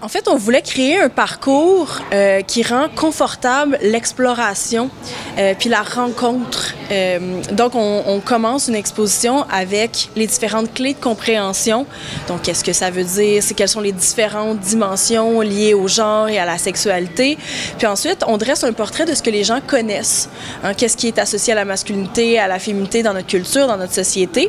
En fait, on voulait créer un parcours qui rend confortable l'exploration puis la rencontre. Donc, on commence une exposition avec les différentes clés de compréhension. Donc, qu'est-ce que ça veut dire? C'est quelles sont les différentes dimensions liées au genre et à la sexualité. Puis ensuite, on dresse un portrait de ce que les gens connaissent. Hein, qu'est-ce qui est associé à la masculinité, à la féminité dans notre culture, dans notre société.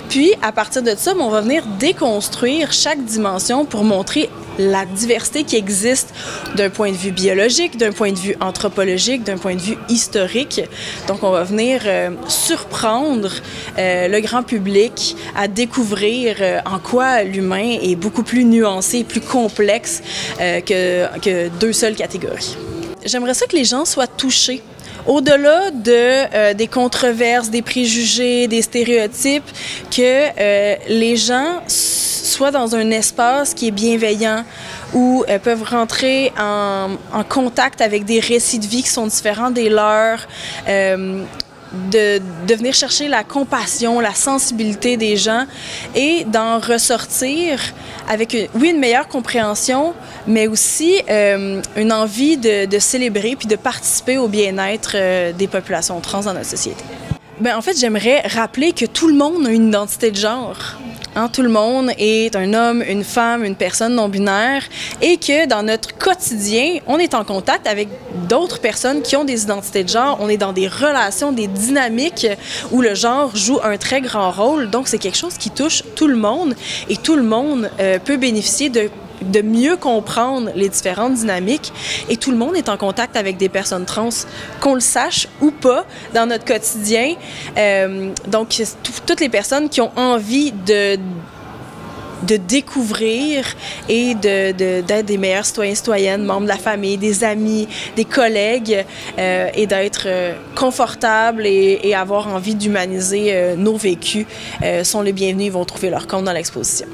Puis, à partir de ça, on va venir déconstruire chaque dimension pour montrer la diversité qui existe d'un point de vue biologique, d'un point de vue anthropologique, d'un point de vue historique. Donc, on va venir surprendre le grand public à découvrir en quoi l'humain est beaucoup plus nuancé et plus complexe que deux seules catégories. J'aimerais ça que les gens soient touchés. Au-delà des controverses, des préjugés, des stéréotypes, que les gens soient dans un espace qui est bienveillant, où peuvent rentrer en contact avec des récits de vie qui sont différents des leurs, de venir chercher la compassion, la sensibilité des gens et d'en ressortir avec, une meilleure compréhension, mais aussi une envie de célébrer puis de participer au bien-être des populations trans dans notre société. Bien, en fait, j'aimerais rappeler que tout le monde a une identité de genre. Hein, tout le monde est un homme, une femme, une personne non-binaire et que dans notre quotidien, on est en contact avec d'autres personnes qui ont des identités de genre. On est dans des relations, des dynamiques où le genre joue un très grand rôle. Donc, c'est quelque chose qui touche tout le monde et tout le monde peut bénéficier de mieux comprendre les différentes dynamiques et tout le monde est en contact avec des personnes trans, qu'on le sache ou pas, dans notre quotidien. Donc, toutes les personnes qui ont envie de découvrir et d'être des meilleurs citoyens, citoyennes, membres de la famille, des amis, des collègues et d'être confortables et avoir envie d'humaniser nos vécus sont les bienvenus, ils vont trouver leur compte dans l'exposition.